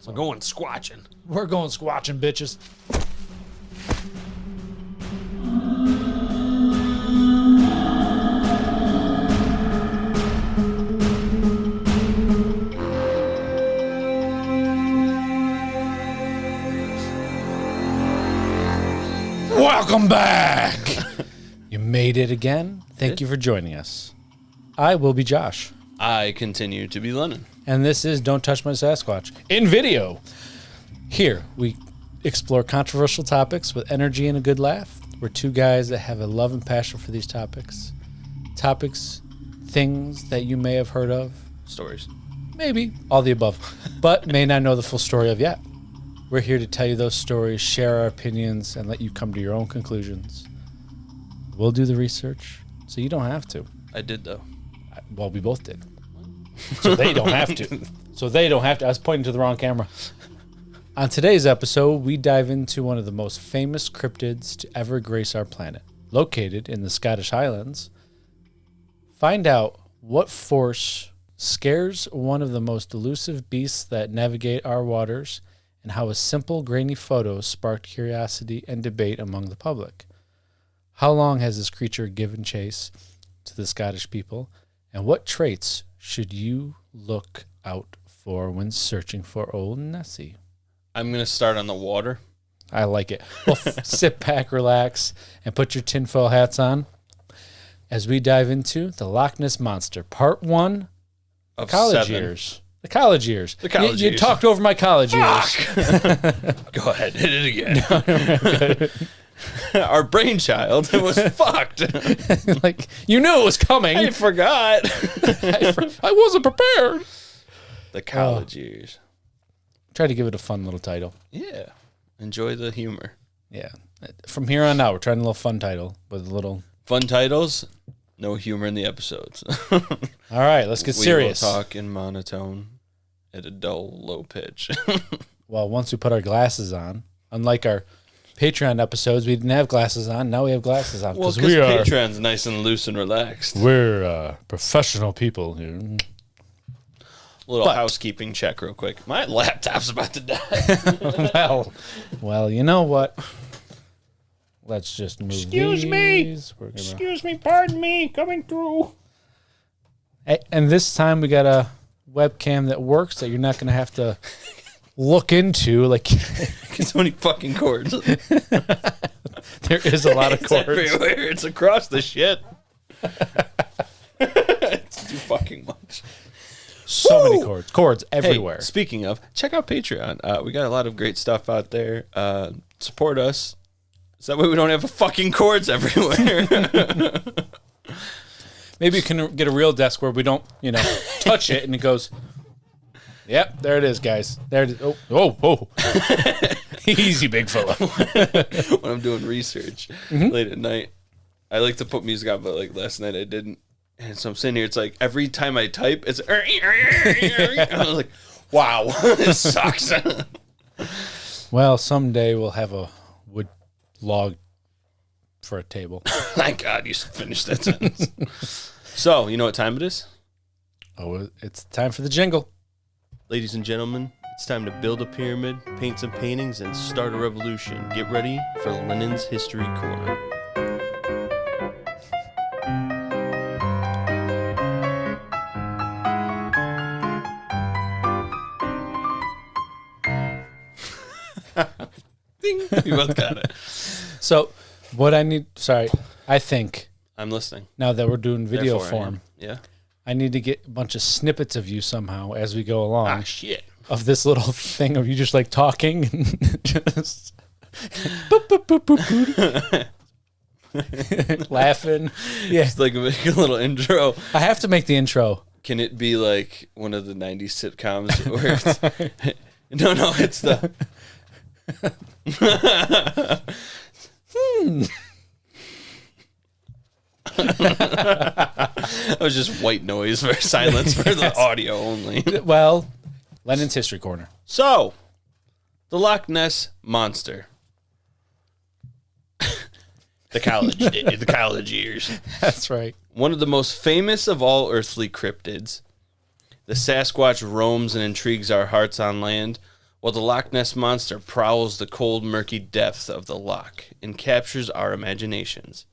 We're going squatching. We're going squatching, bitches. Welcome back. You made it again. Thank you for joining us. I will be Josh. I continue to be Lennon. And this is Don't Touch My Sasquatch in video. Here, we explore controversial topics with energy and a good laugh. We're two guys that have a love and passion for these topics. Topics, things that you may have heard of. Stories. Maybe, all the above, but may not know the full story of yet. We're here to tell you those stories, share our opinions, and let you come to your own conclusions. We'll do the research, so you don't have to. I did, though. Well, we both did. So they don't have to. I was pointing to the wrong camera. On today's episode, we dive into one of the most famous cryptids to ever grace our planet. Located in the Scottish Highlands, find out what force scares one of the most elusive beasts that navigate our waters, and how a simple, grainy photo sparked curiosity and debate among the public. How long has this creature given chase to the Scottish people, and what traits should you look out for when searching for old Nessie? I'm going to start on the water. I like it. Well, sit back, relax, and put your tinfoil hats on as we dive into the Loch Ness Monster, Part 1 Of college 7. years. The college years. The college you years. talked over my college years. Go ahead, hit it again. Our brainchild was fucked. Like, you knew it was coming. I forgot. I wasn't prepared. The college years. Try to give it a fun little title. Yeah. Enjoy the humor. Yeah. From here on out, we're trying a little fun title with a little... Fun titles, no humor in the episodes. All right, let's get serious. We will talk in monotone at a dull, low pitch. Well, once we put our glasses on, unlike our Patreon episodes, we didn't have glasses on. Now we have glasses on. Well, because Patreon's nice and loose and relaxed. We're professional people here. Housekeeping check real quick. My laptop's about to die. well, you know what? Let's just move Excuse me. Excuse me, pardon me, coming through. And this time we got a webcam that works that you're not going to have to look into. Like, so many fucking cords. There is a lot of cords. It's everywhere. It's across the shit. It's too fucking much. So many cords. Cords everywhere. Hey, speaking of, check out Patreon. We got a lot of great stuff out there. Support us. So that way we don't have fucking cords everywhere. Maybe you can get a real desk where we don't, touch it and it goes, yep, there it is, guys. There it is. Oh. Easy, big fella. When I'm doing research late at night, I like to put music on, but like last night I didn't. And so I'm sitting here, it's like every time I type, it's and I was like, wow, this sucks. Well, someday we'll have a wood log for a table. Thank God you finished that sentence. So, you know what time it is? Oh, it's time for the jingle. Ladies and gentlemen, it's time to build a pyramid, paint some paintings, and start a revolution. Get ready for Lennon's History Corner. Ding. We both got it. So, what I think I'm listening. now that we're doing video Therefore, form, Yeah. I need to get a bunch of snippets of you somehow as we go along. Ah, shit. Of this little thing of you just like talking and just boop, boop, boop, boop, boop. Laughing. Yeah. It's like make a little intro. I have to make the intro. Can it be like one of the 90s sitcoms where it's... No, it's the... That was just white noise for silence for the audio only. Well, Lennon's History Corner. So, the Loch Ness Monster. The college years. That's right. One of the most famous of all earthly cryptids. The Sasquatch roams and intrigues our hearts on land, while the Loch Ness Monster prowls the cold, murky depths of the loch and captures our imaginations.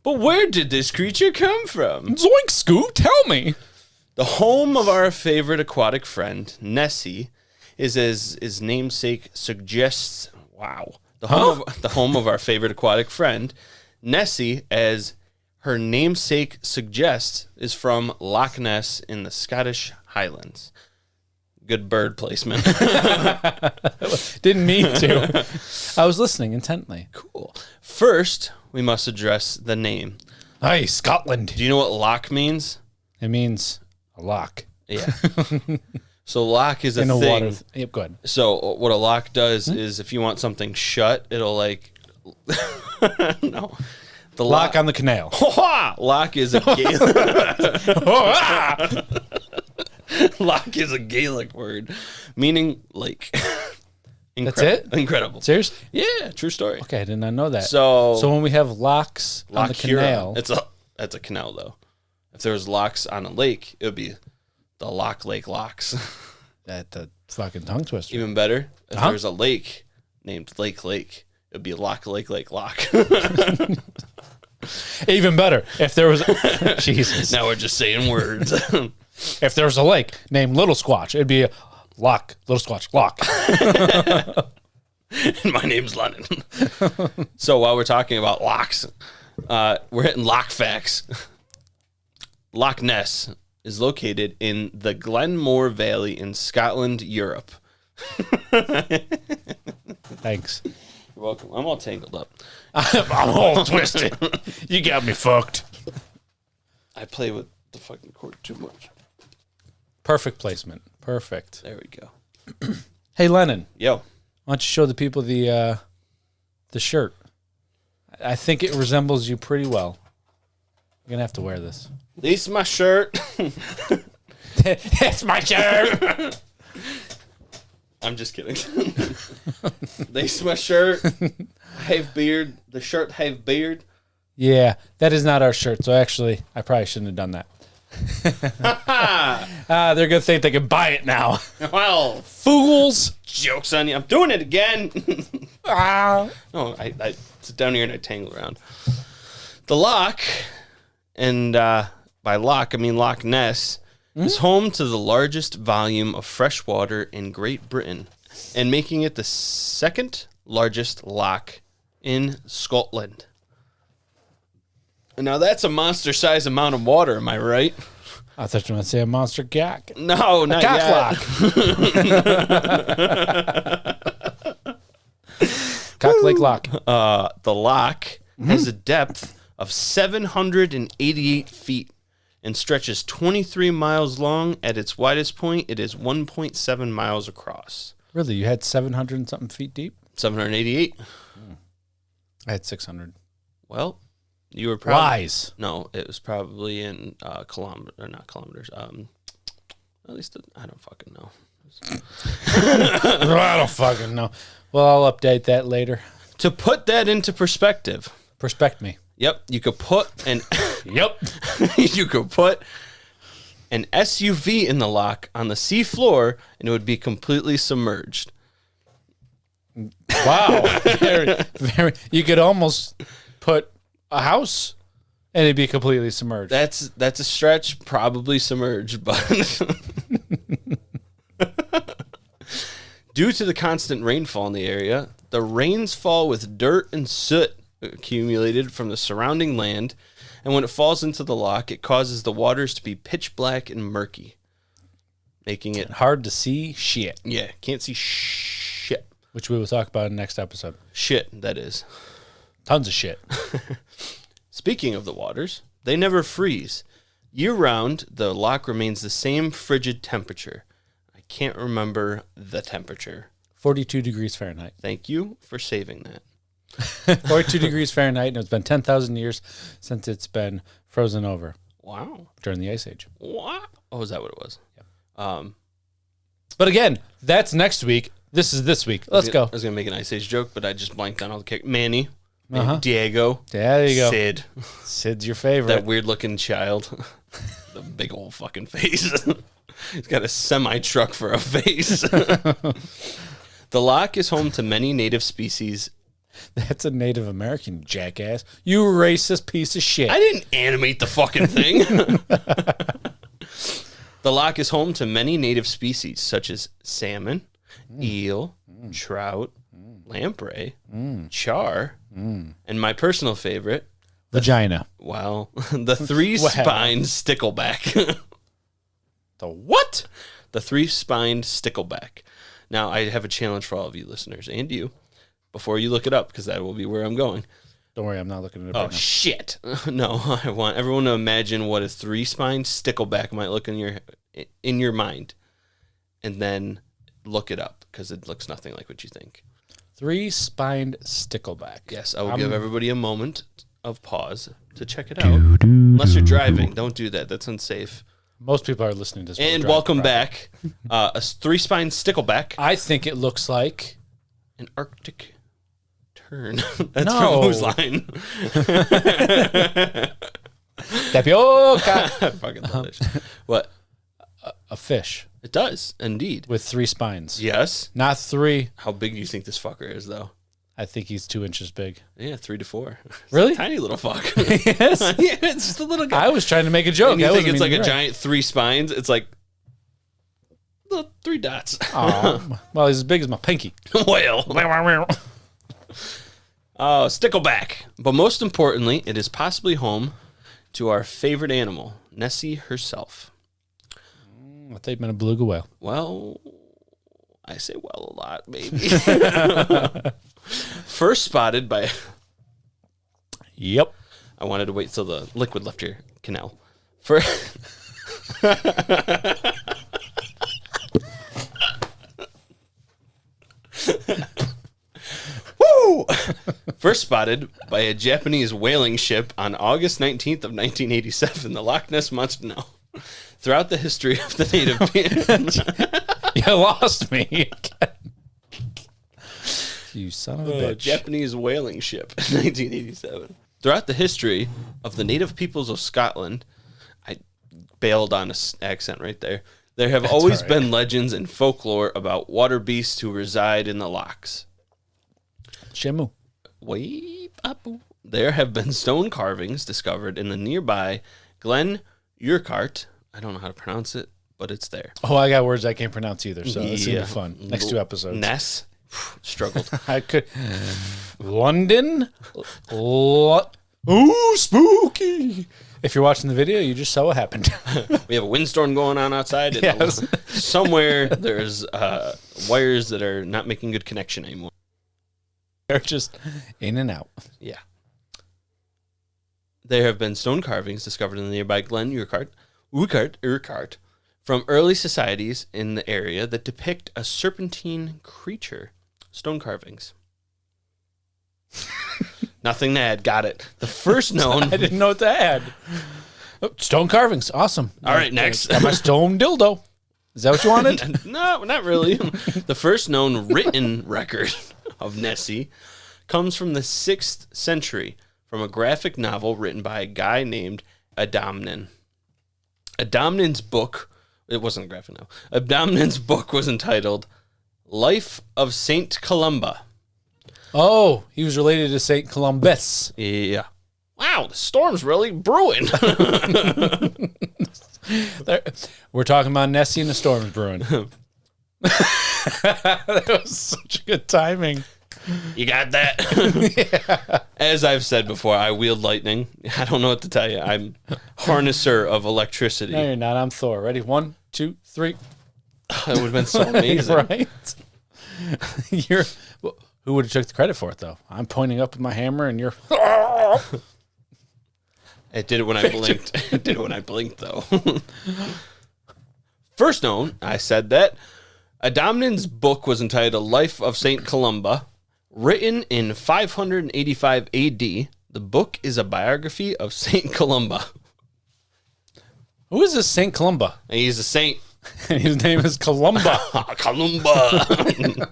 But where did this creature come from? Zoink, Scoop, tell me. The home of our favorite aquatic friend, Nessie, is as his namesake suggests. Wow. The home of our favorite aquatic friend, Nessie, as her namesake suggests, is from Loch Ness in the Scottish Highlands. Good bird placement. Didn't mean to. I was listening intently. Cool. First, we must address the name. Hey, Scotland. Do you know what loch means? It means a lock. Yeah. So loch is a In the thing. water. Yep, go ahead. So what a loch does is if you want something shut, it'll like no. The Lock on the canal. Loch is a Gaelic. Loch is a Gaelic word meaning lake. That's it? Incredible. Seriously? Yeah, true story. Okay, I did not know that. So when we have locks on the canal. It's a canal though. If there was locks on a lake, it would be the Loch Lake Locks. That's a fucking tongue twister. Even better, if there was a lake named Lake, it would be Loch Lake Loch. Even better, if there was Jesus. Now we're just saying words. If there was a lake named Little Squatch, it'd be a lock, Little Squatch, lock. My name's Lennon. So while we're talking about locks, we're hitting lock facts. Loch Ness is located in the Glenmore Valley in Scotland, Europe. Thanks. You're welcome. I'm all tangled up. I'm all twisted. You got me fucked. I play with the fucking cord too much. Perfect placement. Perfect. There we go. Hey, Lennon. Yo. Why don't you show the people the shirt? I think it resembles you pretty well. You're gonna have to wear this. This is my shirt. It's my shirt. I'm just kidding. This is my shirt. Have beard. The shirt have beard. Yeah, that is not our shirt. So actually, I probably shouldn't have done that. They're gonna think they can buy it now. Well, Fools. joke's on you. I'm doing it again. No, I sit down here and I tangle around. The loch, and by loch I mean Loch Ness, is home to the largest volume of fresh water in Great Britain, and making it the second largest loch in Scotland. Now that's a monster-sized amount of water, am I right? I thought you were going to say a monster gack. No, not yet. Cock Lake Loch. The loch has a depth of 788 feet and stretches 23 miles long. At its widest point, it is 1.7 miles across. Really? You had 700 and something feet deep? 788. I had 600. Well, you were probably... Wise. No, it was probably in kilometers, or not kilometers. At least, I don't fucking know. I don't fucking know. Well, I'll update that later. To put that into perspective... Perspect me. Yep, you could put an... Yep. You could put an SUV in the loch on the sea floor, and it would be completely submerged. Wow. Very, very. You could almost put a house, and it'd be completely submerged. That's a stretch, probably submerged, but due to the constant rainfall in the area, the rains fall with dirt and soot accumulated from the surrounding land, and when it falls into the loch, it causes the waters to be pitch black and murky, making it hard to see shit. Yeah, can't see shit. Which we will talk about in the next episode. Shit, that is. Tons of shit. Speaking of the waters, they never freeze. Year-round, the loch remains the same frigid temperature. I can't remember the temperature. 42 degrees Fahrenheit. Thank you for saving that. 42 degrees Fahrenheit, and it's been 10,000 years since it's been frozen over. Wow. During the Ice Age. What? Oh, is that what it was? Yep. But again, that's next week. This is this week. Let's go. I was going to make an Ice Age joke, but I just blanked on all the kick. Manny. Uh-huh. Diego. Yeah, there you go. Sid. Sid's your favorite. That weird-looking child. The big old fucking face. He's got a semi-truck for a face. The loch is home to many native species. That's a Native American, jackass. You racist piece of shit. I didn't animate the fucking thing. The loch is home to many native species such as salmon, eel, trout, lamprey, char, and my personal favorite, vagina. well, the three-spined stickleback. The what? The three-spined stickleback. Now, I have a challenge for all of you listeners and you, before you look it up, because that will be where I'm going. Don't worry, I'm not looking at it Oh, right now. shit. No, I want everyone to imagine what a three-spined stickleback might look in your mind, and then look it up, because it looks nothing like what you think. Three-spined stickleback. Yes, I will give everybody a moment of pause to check it out. Unless you're driving, don't do that. That's unsafe. Most people are listening to this. And welcome back. A three-spined stickleback. I think it looks like An Arctic tern. That's No. from Whose Line? tapioca. Fucking delicious. What? A fish It does, indeed. with three spines. Yes. Not three. How big do you think this fucker is, though? I think he's 2 inches big. Yeah, 3 to 4. It's Really? a tiny little fuck. Yes. Yeah, it's just a little guy. I was trying to make a joke. And you I think wasn't it's like meaning a to be right. giant 3 spines? It's like little 3 dots. Aw. Well, he's as big as my pinky. Whale. Stickleback. But most importantly, it is possibly home to our favorite animal, Nessie herself. I thought you meant a beluga whale. Well, I say well a lot, maybe. First spotted by... Yep. I wanted to wait till the liquid left your canal. First... Woo! First spotted by a Japanese whaling ship on August 19th of 1987, the Loch Ness Monster. No. Throughout the history of the native... You lost me. You son of a bitch. Japanese whaling ship, 1987. Throughout the history of the native peoples of Scotland, I bailed on an accent right there. There have always been legends and folklore about water beasts who reside in the lochs. Shamu. There have been stone carvings discovered in the nearby Glen Urquhart. I don't know how to pronounce it, but it's there. Oh, I got words I can't pronounce either, so it's going to be fun. Next 2 episodes. Ness. Struggled. I could. London? Ooh, spooky. If you're watching the video, you just saw what happened. We have a windstorm going on outside. And Yes. somewhere there's wires that are not making good connection anymore. They're just in and out. Yeah. There have been stone carvings discovered in the nearby Glen Urquhart from early societies in the area that depict a serpentine creature. Stone carvings. Nothing to add. Got it. The first known... I didn't know what to add. Oh, stone carvings. Awesome. All right, next. Got my stone dildo. Is that what you wanted? No, not really. The first known written record of Nessie comes from the 6th century from a graphic novel written by a guy named Adamnan. Adamnan's book, it wasn't a graphic novel. Adamnan's book was entitled Life of Saint Columba. Oh, he was related to St. Columbus. Yeah. Wow, the storm's really brewing. We're talking about Nessie and the storms brewing. That was such good timing. You got that? As I've said before, I wield lightning. I don't know what to tell you. I'm harnesser of electricity. No, you're not. I'm Thor. Ready? 1, 2, 3. That would have been so amazing. Right? You're. Well, who would have took the credit for it, though? I'm pointing up with my hammer, and you're. It did it when I blinked. It did it when I blinked, though. First known, I said that. Adamnan's book was entitled Life of Saint Columba. Written in 585 AD, the book is a biography of Saint Columba. Who is this St. Columba? And he's a saint. And his name is Columba. Columba.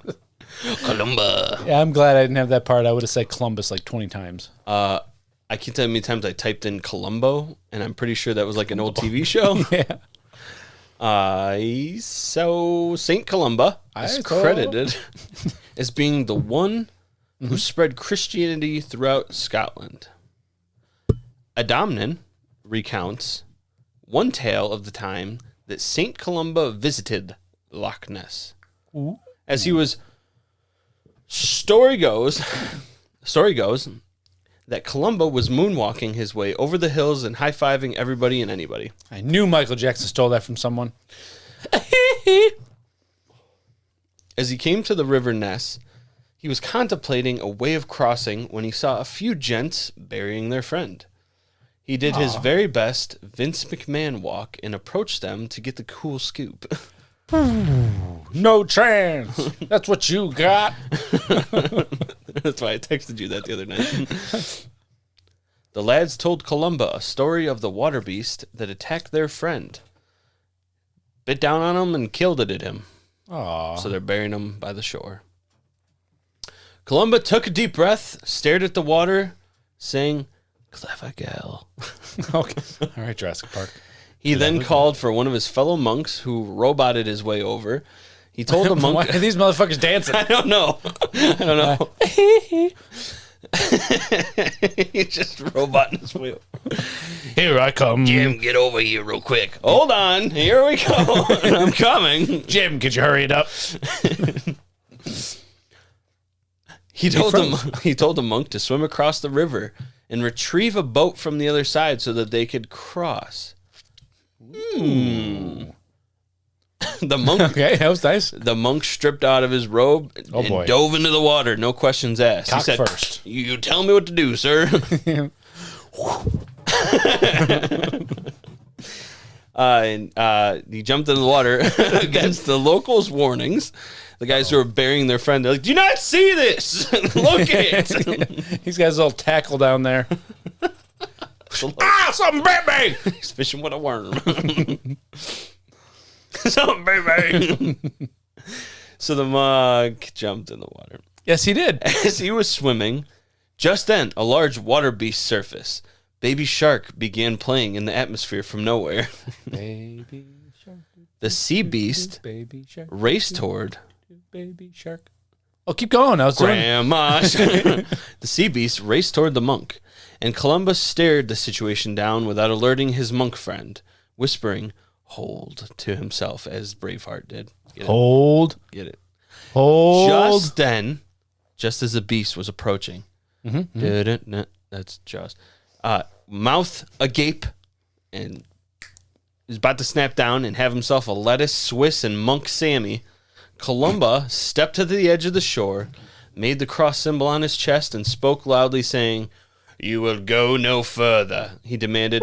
Columba. Yeah, I'm glad I didn't have that part. I would have said Columbus like 20 times. I can't tell you how many times I typed in Columbo, and I'm pretty sure that was like an old TV show. Yeah. So Saint Columba is credited as being the one who spread Christianity throughout Scotland. Adamnan recounts one tale of the time that Saint Columba visited Loch Ness. Ooh. As he was, story goes that Columba was moonwalking his way over the hills and high-fiving everybody and anybody. I knew Michael Jackson stole that from someone. As he came to the River Ness, he was contemplating a way of crossing when he saw a few gents burying their friend. He did his very best Vince McMahon walk and approached them to get the cool scoop. No chance. That's what you got. That's why I texted you that the other night. The lads told Columba a story of the water beast that attacked their friend. Bit down on him and killed it at him. Aww. So they're burying him by the shore. Columba took a deep breath, stared at the water, saying, "Clever girl." Okay. All right, Jurassic Park. He then called for one of his fellow monks who roboted his way over. He told the monk... Why are these motherfuckers dancing? I don't know. He's just roboting his way over. Here I come. Jim, get over here real quick. Hold on. Here we go. I'm coming. Jim, could you hurry it up? He told the monk to swim across the river and retrieve a boat from the other side so that they could cross. The monk. Okay, that was nice. The monk stripped out of his robe and dove into the water. No questions asked. Cock he said, first. You tell me what to do, sir. And he jumped into the water against the locals' warnings. The guys who are burying their friend, they're like, "Do you not see this? Look at it." He's got his little tackle down there. Something bit me! He's fishing with a worm. Something bit me. So the monk jumped in the water. Yes, he did. As he was swimming, just then a large water beast surfaced. Baby Shark began playing in the atmosphere from nowhere. Baby shark. The sea beast Baby shark. raced toward Baby shark. Oh, keep going. I was Grandma. The sea beast raced toward the monk, and Columba stared the situation down without alerting his monk friend, whispering, "Hold," to himself as Braveheart did. Get it? Hold. Get it? Hold. Just then, just as the beast was approaching, that's just mouth agape, and he's about to snap down and have himself a lettuce, Swiss, and monk Sammy. Columba stepped to the edge of the shore, made the cross symbol on his chest, and spoke loudly, saying, "You will go no further," he demanded.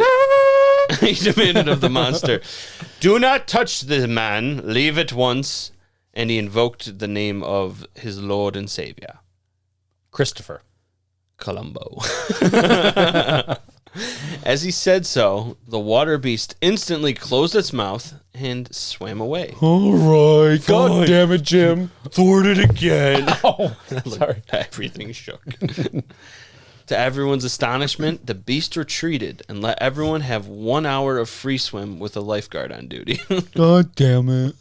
He demanded of the monster. "Do not touch the man. Leave at once." And he invoked the name of his Lord and Savior, Christopher Columbo. As he said so, the water beast instantly closed its mouth and swam away. All right. God damn it, Jim. Thwarted again. Oh, sorry. Everything shook. To everyone's astonishment, the beast retreated and let everyone have 1 hour of free swim with a lifeguard on duty. God damn it.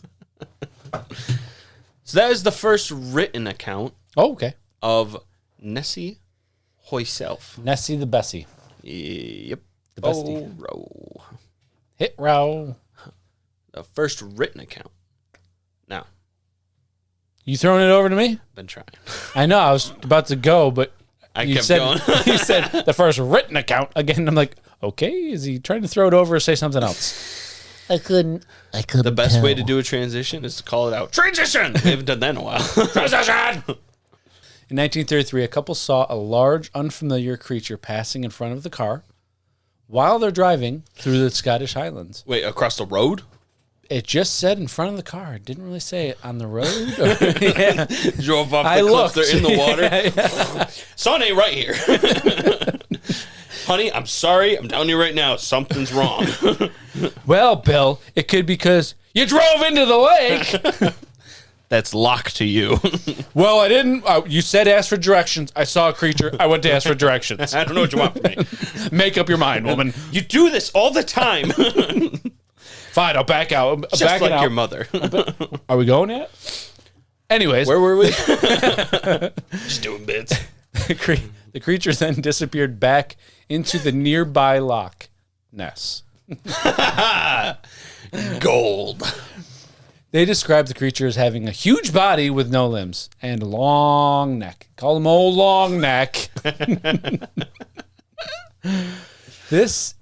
So that is the first written account of Nessie herself. Nessie the Bessie. Yep. The bestie. Row. Hit row. The first written account. Now. You throwing it over to me? Been trying. I know. I was about to go, but I kept going. You said the first written account again. I'm like, okay, is he trying to throw it over or say something else? I couldn't The best way to do a transition is to call it out. Transition! We haven't done that in a while. Transition! In 1933, a couple saw a large, unfamiliar creature passing in front of the car while they're driving through the Scottish Highlands. Wait, across the road? It just said in front of the car. It didn't really say it on the road. Yeah. Drove off the cliff. They're in the water. Yeah. Sun ain't right here. Honey, I'm sorry. I'm telling you right now, something's wrong. Well, Bill, it could be because you drove into the lake. That's lock to you. Well, I didn't. You said ask for directions. I saw a creature. I went to ask for directions. I don't know what you want from me. Make up your mind, woman. You do this all the time. Fine, I'll back out. Just Backing like out. your mother. Are we going yet? Anyways. Where were we? Just doing bits. The creature then disappeared back into the nearby Loch Ness. Gold. They describe the creature as having a huge body with no limbs and a long neck. Call him old long neck. This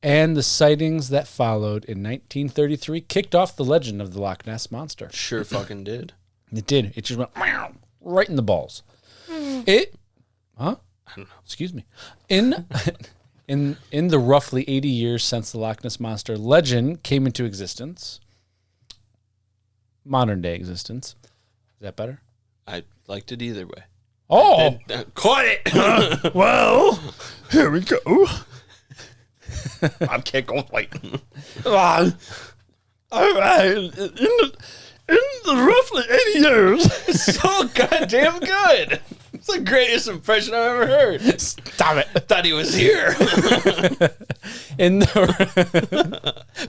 and the sightings that followed in 1933 kicked off the legend of the Loch Ness Monster. Sure fucking did. It did. It just went right in the balls. I don't know. Excuse me. In the roughly 80 years since the Loch Ness Monster legend came into existence, modern day existence. Is that better? I liked it either way. Oh, Caught it. well, here we go. I can't go fight. All right. In the roughly 80 years. It's so goddamn good. It's the greatest impression I've ever heard. Stop it. I thought he was here. In the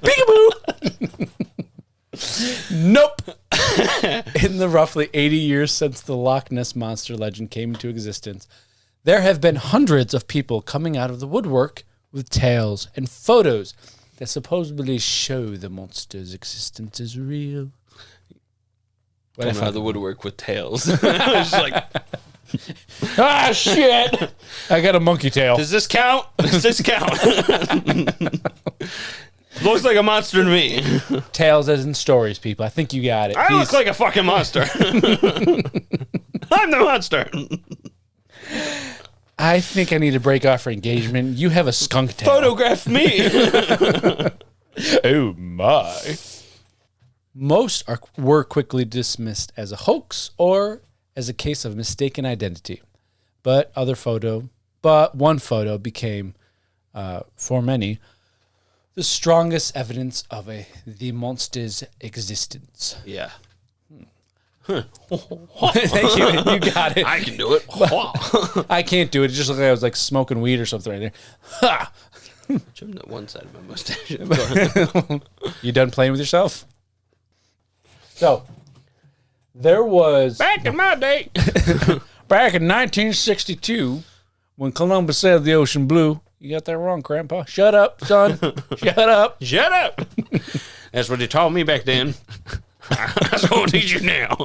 peekaboo. Nope. In the roughly 80 years since the Loch Ness Monster legend came into existence, there have been hundreds of people coming out of the woodwork with tales and photos that supposedly show the monster's existence is real. Coming out of the woodwork with tails. I was like, ah, shit. I got a monkey tail. does this count? Does this count? Looks like a monster to me. Tales as in stories, people. I think you got it. I look like a fucking monster. I'm the monster. I think I need to break off our engagement. You have a skunk tail. Photograph me. Oh, my. Most were quickly dismissed as a hoax or as a case of mistaken identity. But one photo became, for many, the strongest evidence of the monster's existence. Yeah. Thank you. You got it. I can do it. I can't do it. It just looked like I was like smoking weed or something right there. Ha! Trim that one side of my mustache. You done playing with yourself? So, there was... Back in my day. Back in 1962, when Columba sailed the ocean blue... You got that wrong, Grandpa. Shut up, son. Shut up. Shut up. That's what they taught me back then. That's what I teach you now.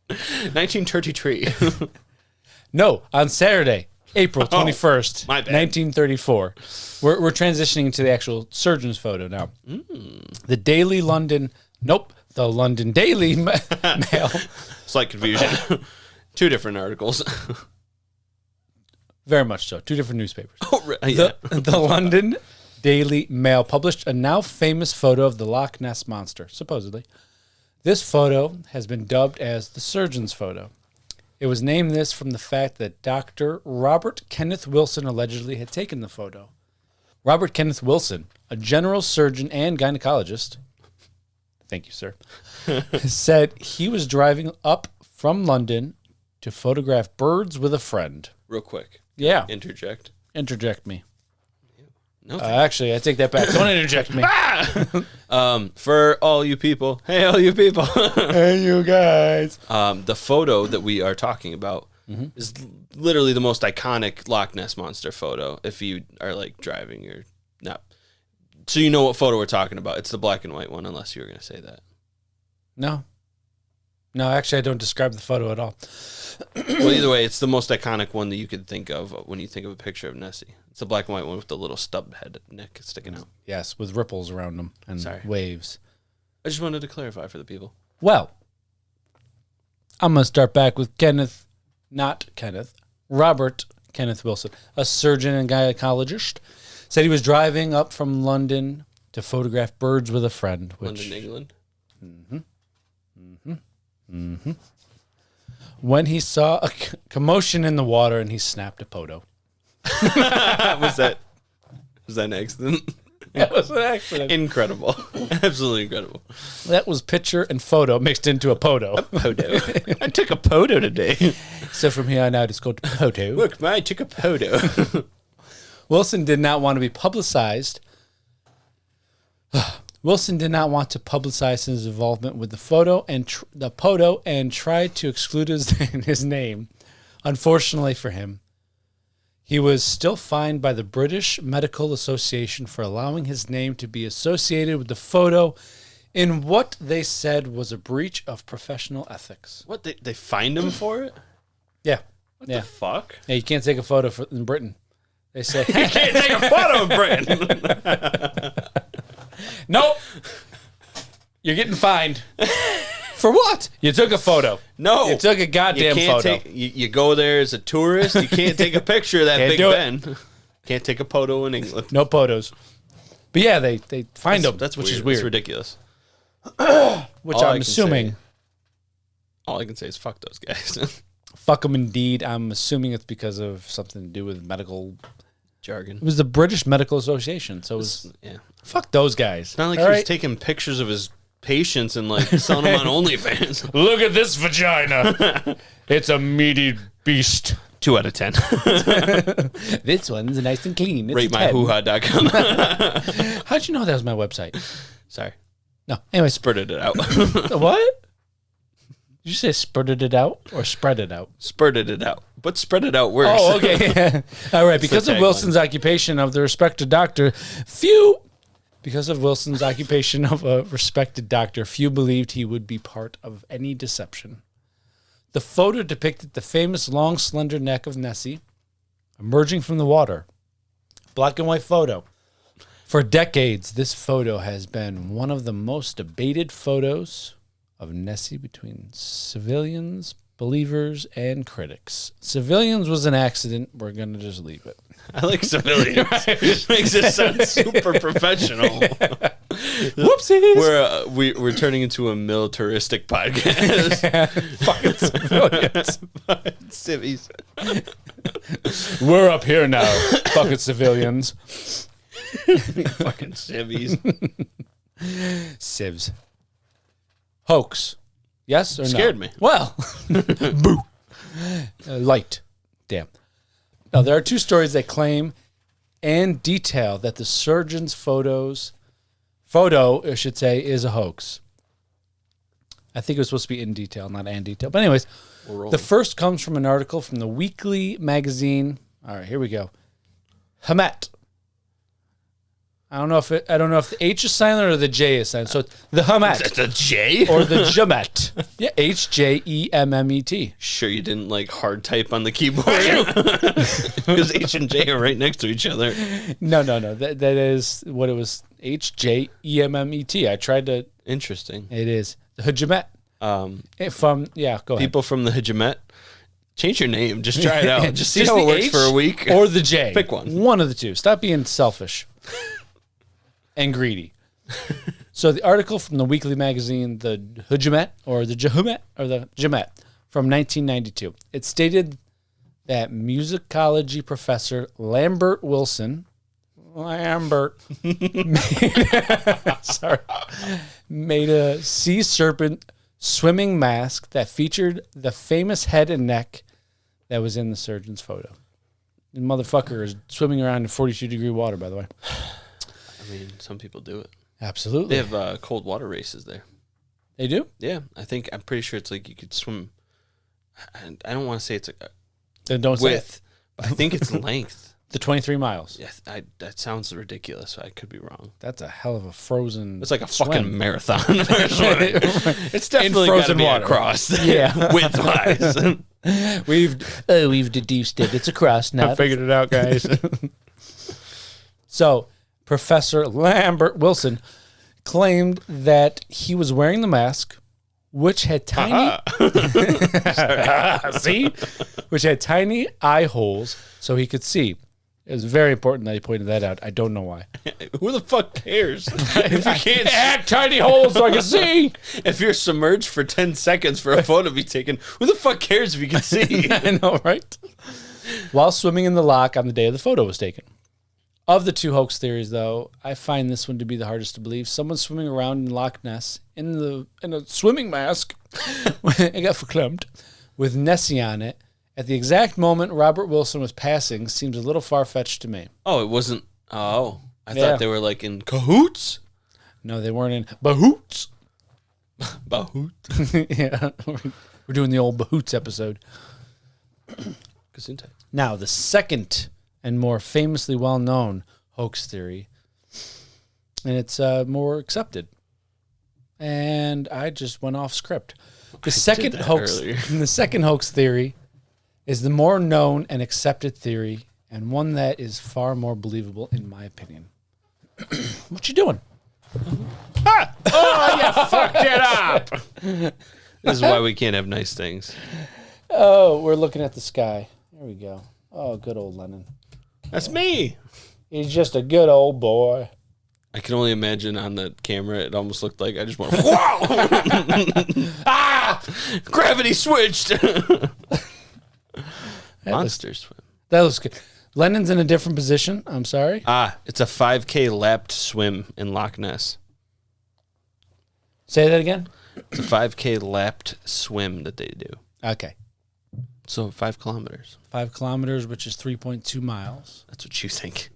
1933. No, on Saturday, April 21st, my bad. 1934. We're transitioning to the actual surgeon's photo now. The London Daily Mail. Slight confusion. Two different articles. Very much so. Two different newspapers. Oh, yeah. The London Daily Mail published a now famous photo of the Loch Ness Monster, supposedly. This photo has been dubbed as the surgeon's photo. It was named this from the fact that Dr. Robert Kenneth Wilson allegedly had taken the photo. Robert Kenneth Wilson, a general surgeon and gynecologist, thank you, sir, said he was driving up from London to photograph birds with a friend. Real quick. Yeah. Interject. Interject me. No. Actually, I take that back. Don't interject me. For all you people. Hey, all you people. Hey, you guys. The photo that we are talking about is literally the most iconic Loch Ness Monster photo. If you are like driving or not. So you know what photo we're talking about. It's the black and white one, unless you were going to say that. No, actually, I don't describe the photo at all. Well, either way, it's the most iconic one that you could think of when you think of a picture of Nessie. It's the black and white one with the little stub head neck sticking out. Yes, with ripples around them and waves. I just wanted to clarify for the people. Well, I'm going to start back with Robert Kenneth Wilson, a surgeon and gynecologist, said he was driving up from London to photograph birds with a friend. London, England? When he saw a commotion in the water and he snapped a photo. Was that an accident? That was an accident. Incredible. Absolutely incredible. That was picture and photo mixed into a poto. Photo. I took a photo today. So from here on out, it's called poto. Look, I took a photo. Wilson did not want to be publicized Wilson did not want to publicize his involvement with the photo and tried to exclude his name. Unfortunately for him, he was still fined by the British Medical Association for allowing his name to be associated with the photo in what they said was a breach of professional ethics. What, they fined him for it? Yeah. What the fuck? Yeah, you can't take a photo in Britain. They say You can't take a photo in Britain. nope. You're getting fined. For what? You took a photo. No. You took a goddamn photo. You go there as a tourist. You can't take a picture of that Can't Big do it. Ben. Can't take a photo in England. No photos. But yeah, they fined him, That's which weird. is weird. It's ridiculous. Which All I I'm can assuming. All I can say is fuck those guys. Fuck them indeed. I'm assuming it's because of something to do with medical Jargon. It was the British Medical Association, so it was fuck those guys. It's not like All he was right? taking pictures of his patients and like selling them on OnlyFans. Look at this vagina. It's a meaty beast. 2 out of 10. This one's nice and clean. It's RateMyHooHa.com. How'd you know that was my website? Sorry. No. Anyway, Spurted it out. what? Did you say spurted it out or spread it out? Spurted it out. But spread it out worse. Oh, okay. All right. Because of tagline. Wilson's occupation of the respected doctor, because of Wilson's occupation of a respected doctor, few believed he would be part of any deception. The photo depicted the famous long, slender neck of Nessie emerging from the water. Black and white photo. For decades, this photo has been one of the most debated photos of Nessie between civilians, believers, and critics. Civilians was an accident. We're going to just leave it. I like civilians. It makes it sound super professional. Whoopsies. We're turning into a militaristic podcast. Fucking civilians. Civvies. We're up here now. Fucking civilians. Fucking civvies. Civs. Hoax. Yes or no? Scared me. Well, boo. Light. Damn. Now, there are 2 stories that claim and detail that the surgeon's photo, I should say, is a hoax. I think it was supposed to be in detail, not and detail. But anyways, the first comes from an article from the weekly magazine. All right, here we go. Hamet. I don't know if the H is silent or the J is silent. So it's the Hamet. That's a J? Or the Jamet. Yeah, HJEMMET. Sure you didn't like hard type on the keyboard? Because H and J are right next to each other. No. That is what it was. HJEMMET. I tried to. Interesting. It is the Hajamet. Go ahead. People from the Hijamet, change your name. Just try it out. Just see how the it works H for a week. Or the J. Pick one. One of the two. Stop being selfish and greedy. So the article from the weekly magazine, the Hajamet or the Jahumet or the Jamet from 1992. It stated that musicology professor Lambert Wilson made a sea serpent swimming mask that featured the famous head and neck that was in the surgeon's photo. The motherfucker is swimming around in 42-degree water, by the way. I mean, some people do it. Absolutely. They have cold water races there. They do? Yeah, I'm pretty sure it's like you could swim. I don't want to say it's Then don't say width, but I think it's length. the 23 miles. Yeah, that sounds ridiculous. I could be wrong. That's a hell of a frozen. It's like a swim. fucking marathon. It's definitely got to be water. across. Yeah. width-wise. We've deduced it. It's a cross, not. I figured it out, guys. So, Professor Lambert Wilson claimed that he was wearing the mask, which had tiny which had tiny eye holes so he could see. It was very important that he pointed that out. I don't know why. Who the fuck cares? If you can't Add tiny holes so I can see. If you're submerged for 10 seconds for a photo to be taken, who the fuck cares if you can see? I know, right? While swimming in the loch on the day the photo was taken. Of the 2 hoax theories, though, I find this one to be the hardest to believe. Someone swimming around in Loch Ness in a swimming mask, I got verklempt, with Nessie on it, at the exact moment Robert Wilson was passing seems a little far-fetched to me. Oh, it wasn't. Oh, I Yeah. thought they were like in cahoots. No, they weren't in Bahoots. Bahoot. Yeah, we're doing the old Bahoots episode. Gesundheit. Now, the second and more famously well-known hoax theory, and it's more accepted. And I just went off script. The second hoax theory is the more known and accepted theory, and one that is far more believable, in my opinion. What you doing? Ah! Oh, you fucked it up. This is why we can't have nice things. Oh, we're looking at the sky. There we go. Oh, good old Lennon. That's me. He's just a good old boy. I can only imagine on the camera, it almost looked like I just went, wow! Ah! Gravity switched. Monster swim. That was good. Lennon's in a different position. I'm sorry. It's a 5K lapped swim in Loch Ness. Say that again. It's a 5K lapped swim that they do. Okay. So 5 kilometers. 5 kilometers, which is 3.2 miles. That's what you think.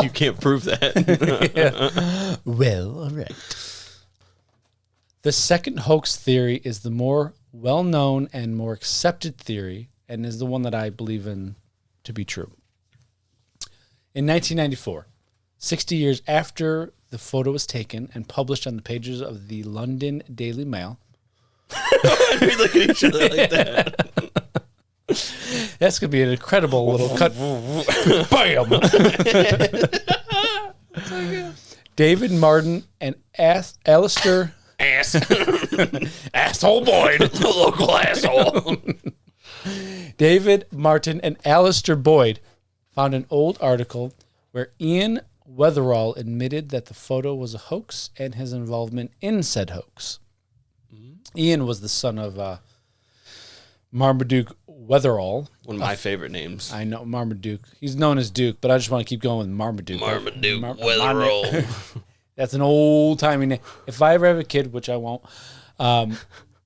You can't prove that. Yeah. Well, all right. The second hoax theory is the more well-known and more accepted theory, and is the one that I believe in to be true. In 1994, 60 years after the photo was taken and published on the pages of the London Daily Mail. We look at each other like that. That's going to be an incredible little cut. Bam! David Martin and Alistair... Asshole Boyd. The local asshole. David Martin and Alistair Boyd found an old article where Ian Wetherell admitted that the photo was a hoax and his involvement in said hoax. Ian was the son of Marmaduke Wetherell. One of my favorite names. I know, Marmaduke. He's known as Duke, but I just want to keep going with Marmaduke. Marmaduke Wetherell. That's an old-timey name. If I ever have a kid, which I won't, I'm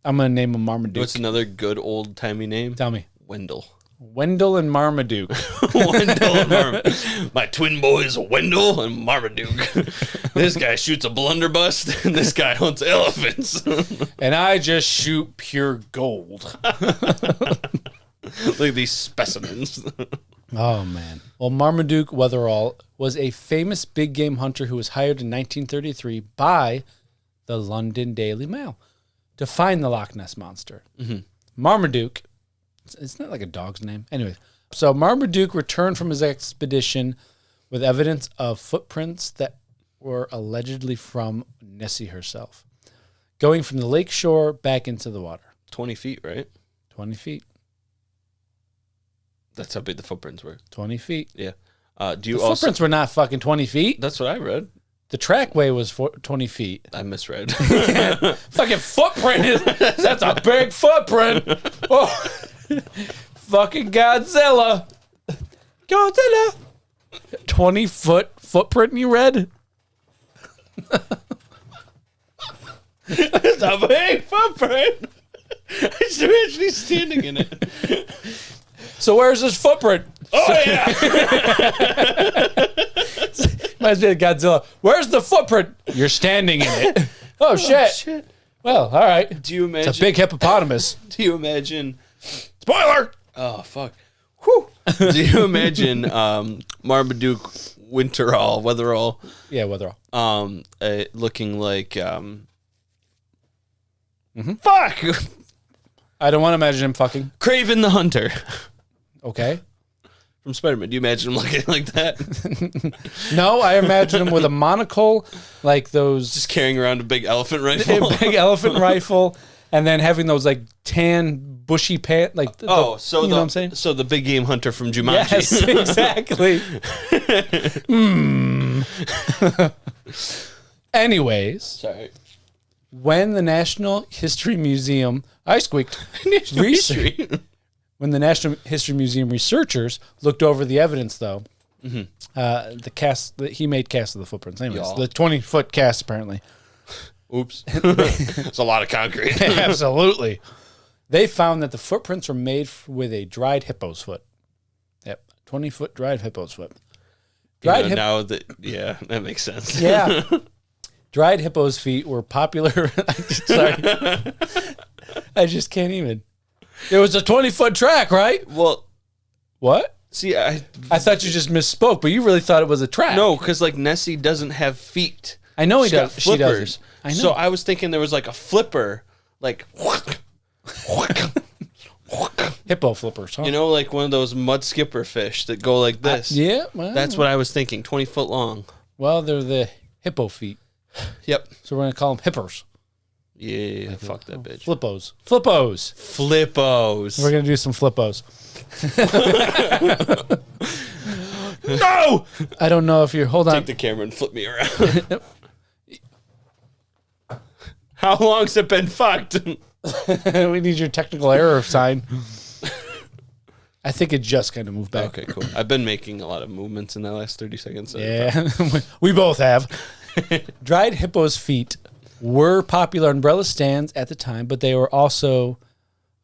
going to name him Marmaduke. What's another good old-timey name? Tell me. Wendell. Wendell and Marmaduke. Wendell and Marmaduke. My twin boys, Wendell and Marmaduke. This guy shoots a blunderbuss, and this guy hunts elephants. And I just shoot pure gold. Look at these specimens. Oh, man. Well, Marmaduke Wetherell was a famous big game hunter who was hired in 1933 by the London Daily Mail to find the Loch Ness Monster. Mm-hmm. Marmaduke, it's not like a dog's name. Anyway, so Marmaduke returned from his expedition with evidence of footprints that were allegedly from Nessie herself, going from the lake shore back into the water. 20 feet, right? 20 feet. That's how big the footprints were. 20 feet. Yeah. Footprints were not fucking 20 feet. That's what I read. The trackway was 20 feet. I misread. Fucking footprint that's a big footprint. Oh, fucking Godzilla. 20-foot footprint you read? It's a big footprint. I just imagine he's standing in it. So where's his footprint? Oh, yeah. Reminds me of Godzilla. Where's the footprint? You're standing in it. Oh, shit. Well, all right. Do you imagine? It's a big hippopotamus. Do you imagine? Spoiler! Oh, fuck. Whew. Do you imagine Marmaduke Wetherell? Yeah, Wetherell. Looking like fuck. I don't want to imagine him fucking. Craven the Hunter. Okay. From Spider-Man. Do you imagine him looking like that? No, I imagine him with a monocle, like those. Just carrying around a big elephant rifle. A big elephant rifle, and then having those like tan, bushy pants. Like, you know what I'm saying? So the big game hunter from Jumanji. Yes, exactly. Anyways. Sorry. When the National History Museum, I squeaked. When the National History Museum researchers looked over the evidence, though, the cast that he made cast of the footprints. Anyways, the 20-foot cast apparently. Oops, it's a lot of concrete. Absolutely, they found that the footprints were made with a dried hippo's foot. Yep, 20-foot dried hippo's foot. That makes sense. Yeah. Dried hippo's feet were popular. Sorry. I just can't even. It was a 20-foot track, right? Well, what? see, I thought you just misspoke, but you really thought it was a track. No, because like Nessie doesn't have feet. I know he She's got does. She flippers. does. I know. So I was thinking there was like a flipper, like Hippo flippers, huh? you know, like one of those mud skipper fish that go like this. Yeah. Well, That's what I was thinking. 20 foot long. Well, they're the hippo feet. Yep. So we're going to call them hippers. Yeah. Fuck that bitch. Flippos. Flippos. Flippos. We're going to do some flippos. No! I don't know if you're... Hold on. Take the camera and flip me around. How long's it been fucked? We need your technical error sign. I think it just kind of moved back. Okay, cool. I've been making a lot of movements in the last 30 seconds. So Yeah, we both have. Dried hippo's feet were popular umbrella stands at the time, but they were also,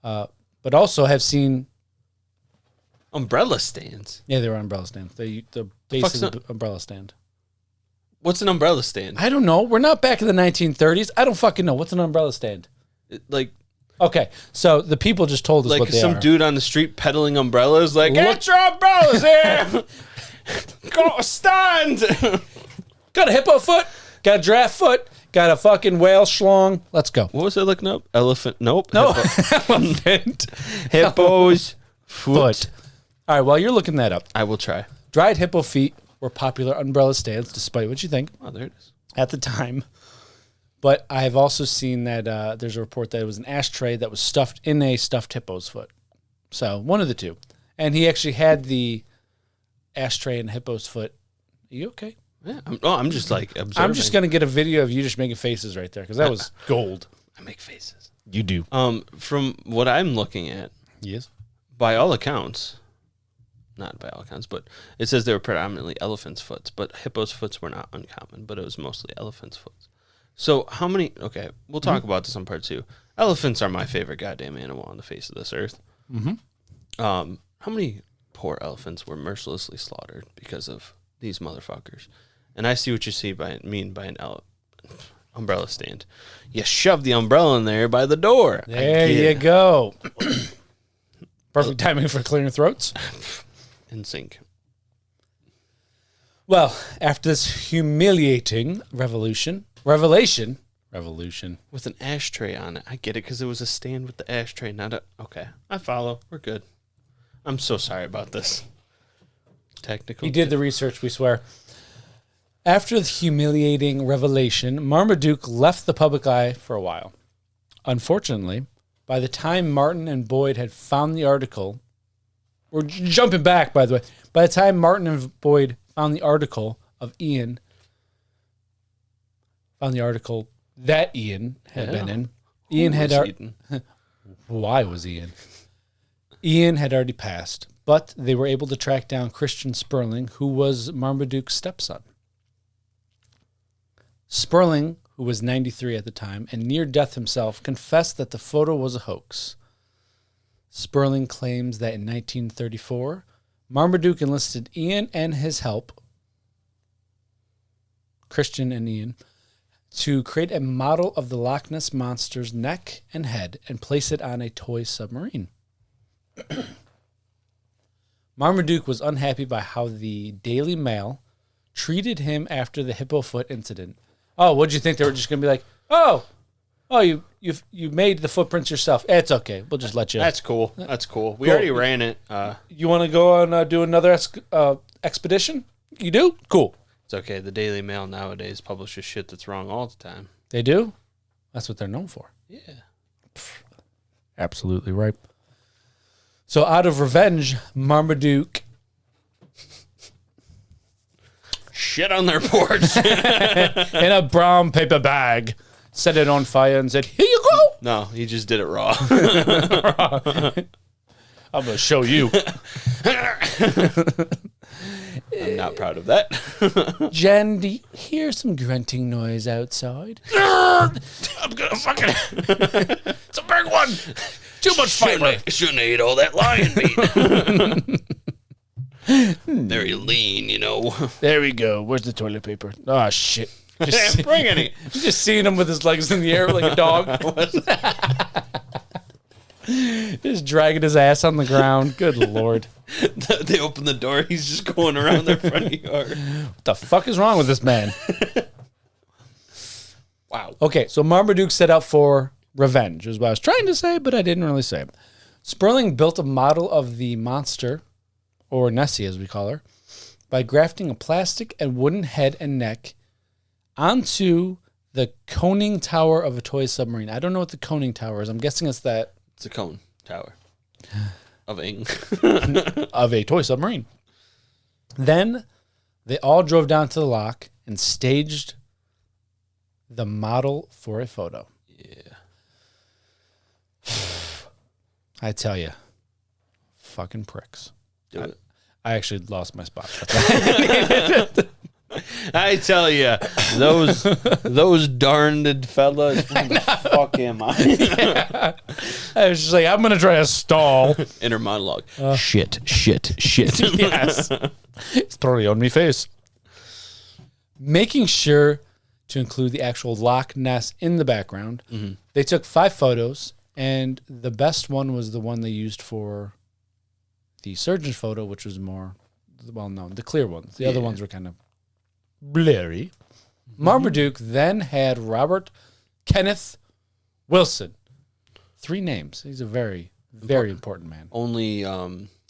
have seen. Umbrella stands. Yeah, they were umbrella stands. The base fuck's of the umbrella stand. What's an umbrella stand? I don't know. We're not back in the 1930s. I don't fucking know. What's an umbrella stand? Like Okay, so the people just told us what they some are. dude on the street peddling umbrellas. Like, Look- get your umbrellas here. Go stand. Got a hippo foot. Got a giraffe foot. Got a fucking whale schlong. Let's go. What was I looking up? Elephant. Nope. No, Hippo. elephant Hippo's foot. foot. All right, while you're looking that up, I will try. dried hippo feet were popular umbrella stands, despite what you think, Oh, there it is. at the time. But I've also seen that there's a report that it was an ashtray that was stuffed in a stuffed hippo's foot. So one of the two. And he actually had the ashtray and hippo's foot. Are you okay? Yeah. I'm just like observing. I'm just going to get a video of you just making faces right there because that was gold. I make faces. You do. From what I'm looking at, Yes. by all accounts, not by all accounts, but it says they were predominantly elephants' foots, but hippos' foots were not uncommon, but it was mostly elephants' foots. So how many, okay, we'll talk about this on part 2. Elephants are my favorite goddamn animal on the face of this earth. Mm-hmm. How many poor elephants were mercilessly slaughtered because of these motherfuckers? And I see what you mean by an umbrella stand. You shove the umbrella in there by the door. There you go. Perfect timing for clearing throats. In sync. Well, after this humiliating revelation. With an ashtray on it. I get it because it was a stand with the ashtray, not a... Okay, I follow. We're good. I'm so sorry about this. Technical. He did the research, we swear. After the humiliating revelation, Marmaduke left the public eye for a while. Unfortunately, by the time Martin and Boyd had found the article... We're jumping back, by the way. By the time Martin and Boyd found the article of Ian... Found the article that Ian had been in. Ian had... Why was Ian? Ian had already passed, but they were able to track down Christian Sperling, who was Marmaduke's stepson. Sperling, who was 93 at the time and near death himself, confessed that the photo was a hoax. Sperling claims that in 1934, Marmaduke enlisted Ian and his help, Christian and Ian, to create a model of the Loch Ness Monster's neck and head and place it on a toy submarine. Marmaduke was unhappy by how the Daily Mail treated him after the hippo foot incident. Oh, what'd you think? They were just going to be like, oh, you made the footprints yourself. It's okay. We'll just let you. That's cool. That's cool. We already ran it. You want to go on do another expedition? You do? Cool. It's okay. The Daily Mail nowadays publishes shit that's wrong all the time. They do? That's what they're known for. Yeah. Absolutely right. So out of revenge, Marmaduke Shit on their porch. in a brown paper bag set it on fire and said, "Here you go." No, he just did it raw. I'm going to show you. I'm not proud of that. Jen, do you hear some grunting noise outside? I'm gonna fucking... It's a big one. Too much fiber. Shouldn't have ate all that lion meat. Very lean, you know. There we go. Where's the toilet paper? Oh, shit. Bring any. Just seeing him with his legs in the air like a dog. Just dragging his ass on the ground. Good Lord. They open the door. He's just going around their front yard. What the fuck is wrong with this man? Wow. Okay, so Marmaduke set out for revenge, is what I was trying to say, but I didn't really say. Sperling built a model of the monster, or Nessie as we call her, by grafting a plastic and wooden head and neck onto the coning tower of a toy submarine. I don't know what the coning tower is. I'm guessing it's that. It's a cone tower of ing. Of a toy submarine. Then they all drove down to the loch and staged the model for a photo. Yeah. I tell you, fucking pricks. Do it. I actually lost my spot. I tell you, those darned fellas. Who the fuck am I? Yeah. I was just like, I'm gonna try to stall. Inner monologue. Shit. Yes, it's probably on me face. Making sure to include the actual Loch Ness in the background. Mm-hmm. They took 5 photos, and the best one was the one they used for the surgeon's photo, which was more well known, the clear ones. The other ones were kind of blurry. Marmaduke then had Robert Kenneth Wilson. 3 names. He's a very, very important man. Only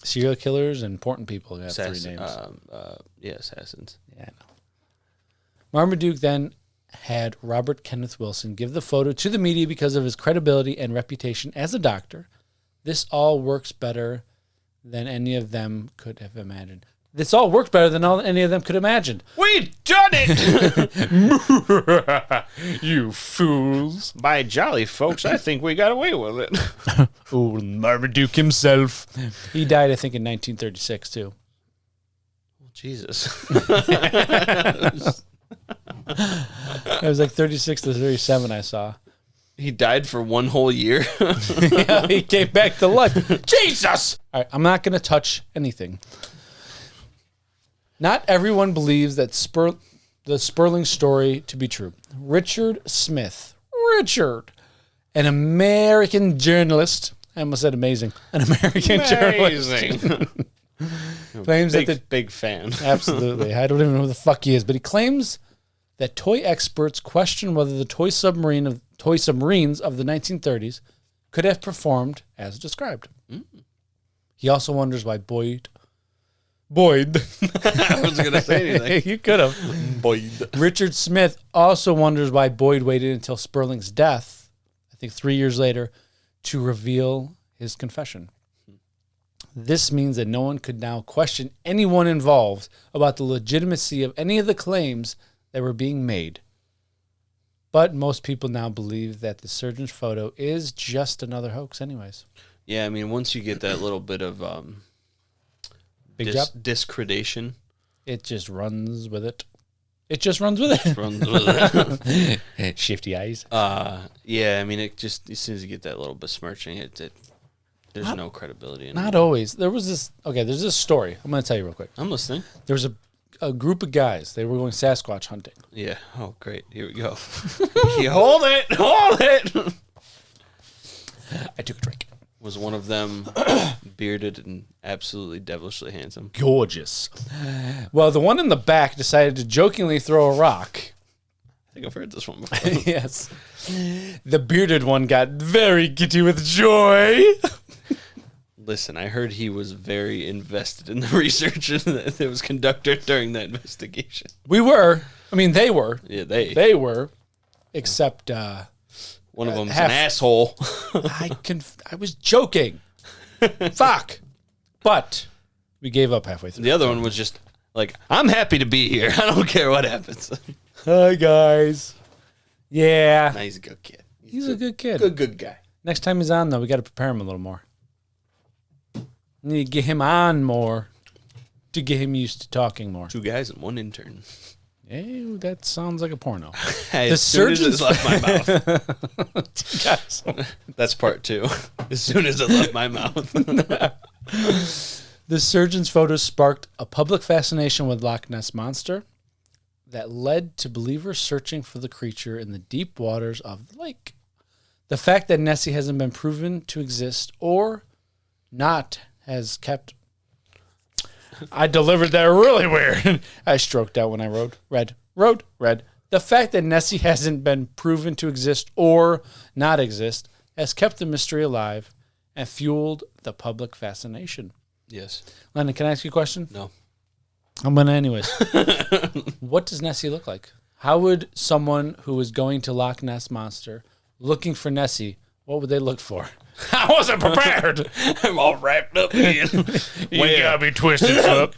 serial killers and important people have 3 names. Assassins. Yeah, I know. Marmaduke then had Robert Kenneth Wilson give the photo to the media because of his credibility and reputation as a doctor. This all works better than any of them could have imagined. This all worked better than any of them could imagine. We done it! You fools. By jolly, folks, I think we got away with it. Oh, Marmaduke himself. He died, I think, in 1936, too. Jesus. It was like 36 to 37 I saw. He died for 1 whole year. Yeah, he came back to life. Jesus! All right, I'm not going to touch anything. Not everyone believes that the Sperling story to be true. Richard Smith, an American journalist. I almost said amazing. An American journalist. Claims big fan. Absolutely. I don't even know who the fuck he is, but he claims that toy experts question whether the toy submarines of the 1930s could have performed as described. Mm. He also wonders why Boyd. I wasn't going to say anything. You could have. Boyd. Richard Smith also wonders why Boyd waited until Sperling's death, I think 3 years later, to reveal his confession. This means that no one could now question anyone involved about the legitimacy of any of the claims that were being made. But most people now believe that the surgeon's photo is just another hoax anyways. Yeah, I mean, once you get that little bit of discredation, it just runs with it. Shifty eyes. Yeah, I mean, it just, as soon as you get that little besmirching, there's no credibility in it. Not always. There's this story. I'm going to tell you real quick. I'm listening. There was a group of guys. They were going Sasquatch hunting. Yeah. Oh, great. Here we go. Hold it. I took a drink. Was one of them bearded and absolutely devilishly handsome? Gorgeous. Well, the one in the back decided to jokingly throw a rock. I think I've heard this one before. Yes. The bearded one got very giddy with joy. Listen, I heard he was very invested in the research that was conducted during that investigation. We were. I mean, they were. Yeah, they were. Except one of them's an asshole. I was joking. Fuck. But we gave up halfway through. The other one was just like, I'm happy to be here. I don't care what happens. Hi, guys. Yeah. Nah, he's a good kid. He's a good kid. Good guy. Next time he's on, though, we got to prepare him a little more. We need to get him on more to get him used to talking more. 2 guys and 1 intern. Ew, that sounds like a porno. Hey, as soon as it left my mouth. That's part 2. As soon as it left my mouth. The surgeon's photos sparked a public fascination with Loch Ness Monster. that led to believers searching for the creature in the deep waters of the lake. The fact that Nessie hasn't been proven to exist or not has kept... I delivered that really weird. I stroked out when I read. The fact that Nessie hasn't been proven to exist or not exist has kept the mystery alive and fueled the public fascination. Yes. Lennon, can I ask you a question? No. I'm going to anyways. What does Nessie look like? How would someone who is going to Loch Ness Monster looking for Nessie, what would they look for? I wasn't prepared. I'm all wrapped up in. You gotta be twisted, Flip.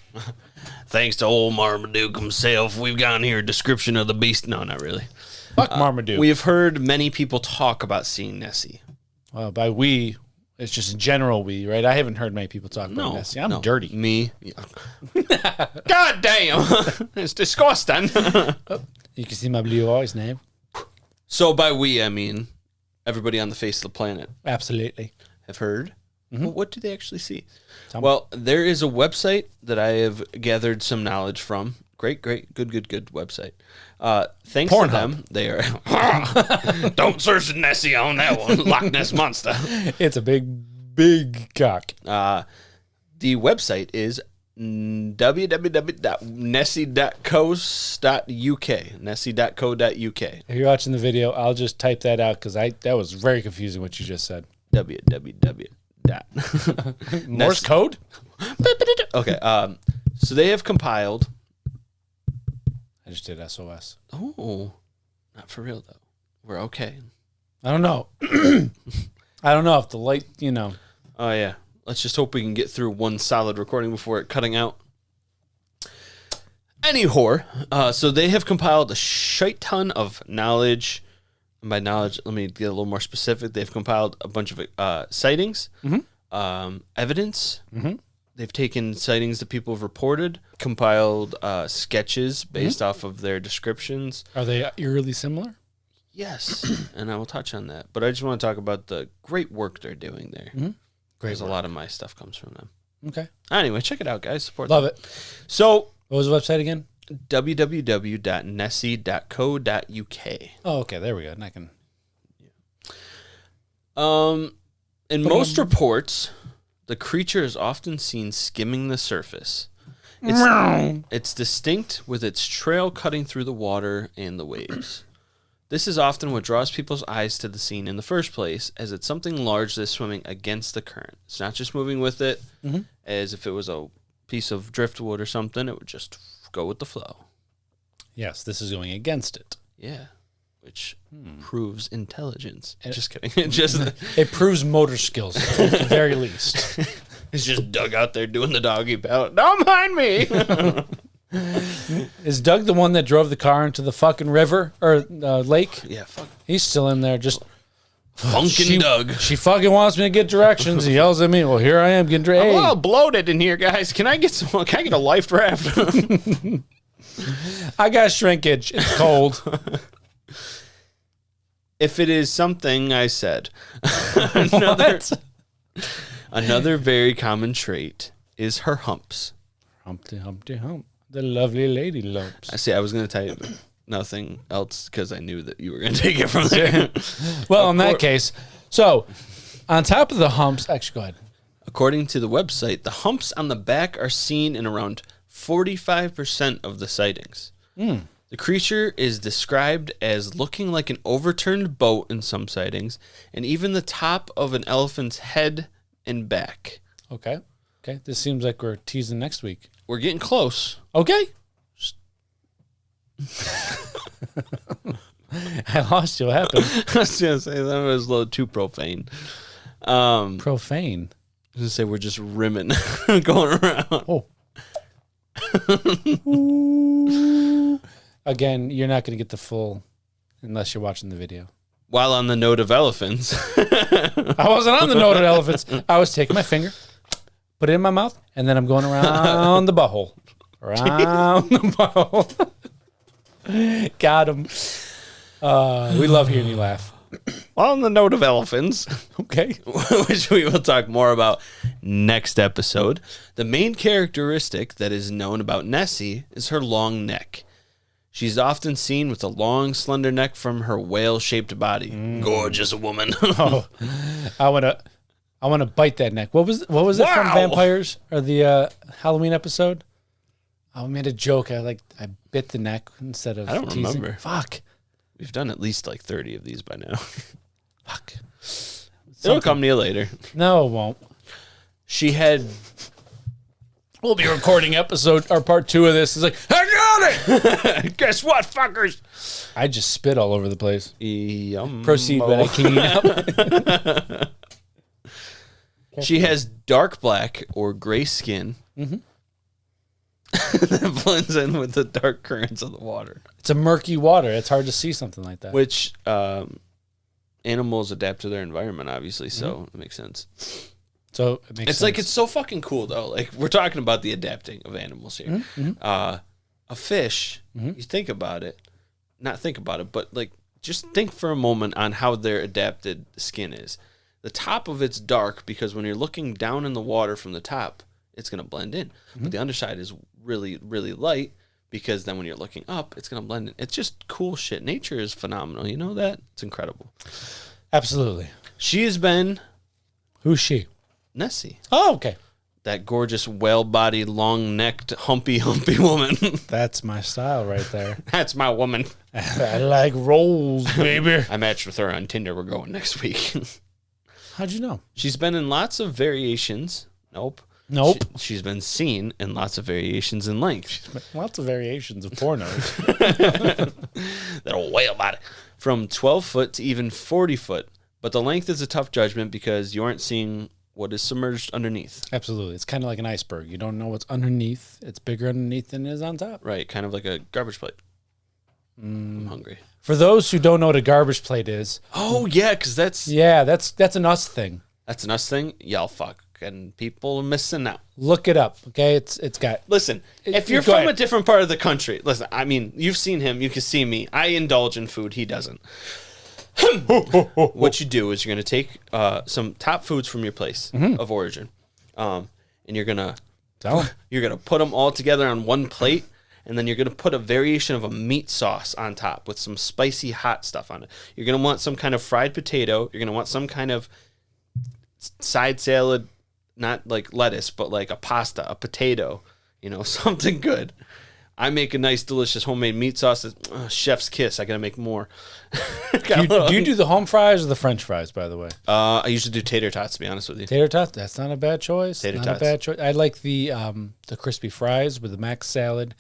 Thanks to old Marmaduke himself, we've got here a description of the beast. No, not really. Fuck Marmaduke. We have heard many people talk about seeing Nessie. By we, it's just in general we, right? I haven't heard many people talk about Nessie. I'm dirty. Me? Yeah. God damn. It's disgusting. You can see my blue eyes now. So by we, I mean everybody on the face of the planet. Absolutely. Have heard. Mm-hmm. Well, what do they actually see? Tell me. There is a website that I have gathered some knowledge from. Great, good website. Thanks to them, they are... Don't search Nessie on that one. Loch Ness Monster. It's a big cock. The website is www.nessie.co.uk. Nessie.co.uk. If you're watching the video, I'll just type that out because that was very confusing what you just said. www. Morse code? Okay. So they have compiled... I just did SOS. Oh, not for real, though. We're okay. I don't know. I don't know if the light, Oh, yeah. Let's just hope we can get through one solid recording before it cutting out. Anyhow, so they have compiled a shite ton of knowledge. And by knowledge, let me get a little more specific. They've compiled a bunch of sightings, evidence. Mm-hmm. They've taken sightings that people have reported, compiled sketches based off of their descriptions. Are they eerily similar? Yes, and I will touch on that. But I just want to talk about the great work they're doing there. Mm-hmm. Because a lot of my stuff comes from them. Okay. Anyway, check it out, guys. Support Love them. it. So, what was the website again? www.nessie.co.uk. Oh, okay. There we go. And I can... In most reports, the creature is often seen skimming the surface. It's distinct with its trail cutting through the water and the waves. This is often what draws people's eyes to the scene in the first place, as it's something large that's swimming against the current. It's not just moving with it, as if it was a piece of driftwood or something. It would just go with the flow. Yes, this is going against it. Yeah, which proves intelligence. Just kidding. It proves motor skills, at the very least. It's just Doug out there doing the doggy paddle. Don't mind me. Is Doug the one that drove the car into the fucking river or lake? Yeah, fuck. He's still in there just... Funkin' Doug. She fucking wants me to get directions. He yells at me. Well, here I am getting directions. I'm a little bloated in here, guys. Can I get a life raft? I got shrinkage. It's cold. If it is something I said. Another very common trait is her humps. Humpty, Humpty, Hump. The lovely lady lumps. I see. I was going to tell you nothing else because I knew that you were going to take it from there. Well, in that case, so on top of the humps, actually, go ahead. According to the website, the humps on the back are seen in around 45% of the sightings. The creature is described as looking like an overturned boat in some sightings, and even the top of an elephant's head and back. Okay. This seems like we're teasing next week. We're getting close. Okay. I lost you. What happened? I was going to say that was a little too profane. Profane? I was going to say we're just rimming going around. Oh. Again, you're not going to get the full unless you're watching the video. While on the note of elephants. I wasn't on the note of elephants. I was taking my finger, put it in my mouth, and then I'm going around the butthole. Around the butthole. Got him. We love hearing you laugh. On the note of elephants. Okay. Which we will talk more about next episode. The main characteristic that is known about Nessie is her long neck. She's often seen with a long, slender neck from her whale-shaped body. Gorgeous woman. Oh, I want to bite that neck. What was it from Wow. Vampires or the Halloween episode? I made a joke. I bit the neck instead of I don't teasing. remember. Fuck. We've done at least like 30 of these by now. Fuck. It'll come to you later. No, it won't. She had... We'll be recording episode or part 2 of this. It's like, I got it. Guess what, fuckers? I just spit all over the place. Yum. Proceed by cleaning up. She has dark black or gray skin that blends in with the dark currents of the water. It's a murky water. It's hard to see something like that. Which animals adapt to their environment, obviously, so it makes sense. So it makes It's sense. like, it's so fucking cool, though. Like, we're talking about the adapting of animals here. A fish, you think about it, not think about it, but like, just think for a moment on how their adapted skin is. The top of it's dark because when you're looking down in the water from the top, it's going to blend in. But the underside is really, really light because then when you're looking up, it's going to blend in. It's just cool shit. Nature is phenomenal. You know that? It's incredible. Absolutely. She has been Who's she? Nessie. Oh, okay. That gorgeous, whale-bodied, long-necked, humpy woman. That's my style right there. That's my woman. I like rolls, baby. I matched with her on Tinder. We're going next week. How'd you know? She's been in lots of variations. Nope. She's been seen in lots of variations in length. Lots of variations of pornos. That old whale body. From 12 foot to even 40 foot. But the length is a tough judgment because you aren't seeing what is submerged underneath. Absolutely. It's kind of like an iceberg. You don't know what's underneath. It's bigger underneath than it is on top. Right, kind of like a garbage plate. I'm hungry. For those who don't know what a garbage plate is, Oh, yeah, because that's an us thing. an us thing. Y'all fucking people are missing out. Look it up, okay? It's got... Listen, if you're Go from ahead. a different part of the country, listen, I mean, you've seen him, you can see me. I indulge in food, he doesn't. What you do is you're going to take some top foods from your place of origin, and you're going to put them all together on one plate, and then you're going to put a variation of a meat sauce on top with some spicy hot stuff on it. You're going to want some kind of fried potato. You're going to want some kind of side salad, not like lettuce, but like a pasta, a potato, something good. I make a nice, delicious homemade meat sauce. Chef's kiss. I got to make more. Do you do the home fries or the French fries, by the way? I usually do tater tots, to be honest with you. Tater tots? That's not a bad choice. Tater not tots. a bad choice. I like the crispy fries with the mac salad,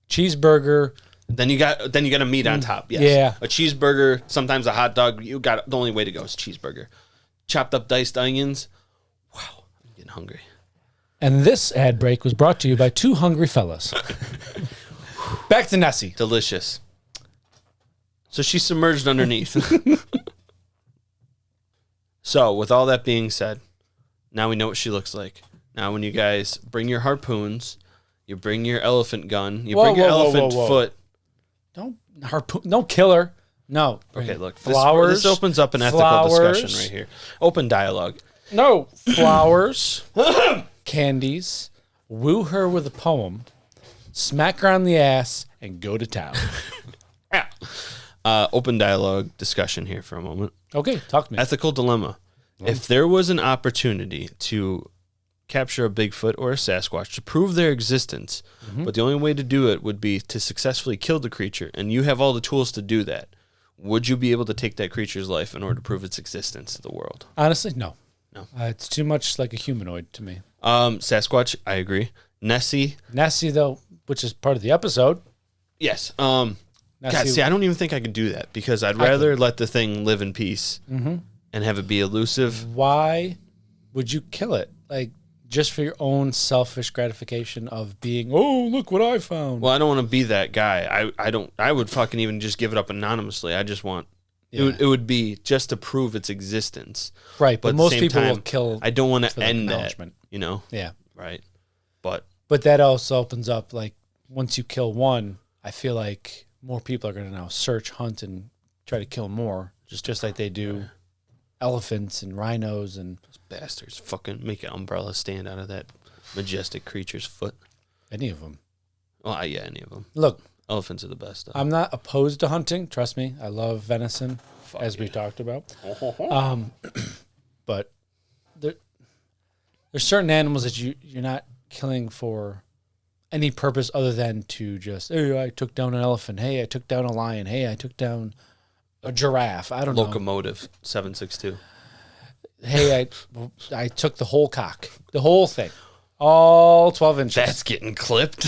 cheeseburger. Then you got a meat on top. Yes. Yeah. A cheeseburger, sometimes a hot dog. You got the only way to go is cheeseburger. Chopped up diced onions. Wow, I'm getting hungry. And this ad break was brought to you by two hungry fellas. Back to Nessie. Delicious. So she's submerged underneath. So, with all that being said, now we know what she looks like. Now, when you guys bring your harpoons, you bring your elephant gun, you bring your elephant foot. Don't kill her. No. Okay, look. Flowers. This opens up an ethical discussion right here. Open dialogue. No. Flowers, candies, woo her with a poem, smack her on the ass, and go to town. Yeah. Open dialogue discussion here for a moment. Okay, talk to me. Ethical dilemma. If there was an opportunity to capture a Bigfoot or a Sasquatch to prove their existence, but the only way to do it would be to successfully kill the creature, and you have all the tools to do that, would you be able to take that creature's life in order to prove its existence to the world? Honestly, no. No. It's too much like a humanoid to me. Sasquatch, I agree. Nessie, Though, which is part of the episode. yes. God, Nessie, see, I don't even think I could do that because I'd rather let the thing live in peace and have it be elusive. why would you kill it? Like, just for your own selfish gratification of being, oh, look what I found. Well, I don't want to be that guy. I would fucking even just give it up anonymously. I just want it would be just to prove its existence. Right, but at the most same people time, will kill. I don't want for to the end that, acknowledgement. Yeah. Right. But But that also opens up, like, once you kill one, I feel like more people are going to now search, hunt, and try to kill more, just like they do elephants and rhinos and bastards fucking make an umbrella stand out of that majestic creature's foot. any of them. Well, yeah, any of them. Look, Elephants are the best. Though. I'm not opposed to hunting. Trust me, I love venison, as we talked about. But there's certain animals that you're not killing for any purpose other than to just, hey, I took down an elephant. Hey, I took down a lion. Hey, I took down a giraffe. I don't know. Locomotive 762. Hey, I took the whole cock, the whole thing, all 12 inches. That's getting clipped.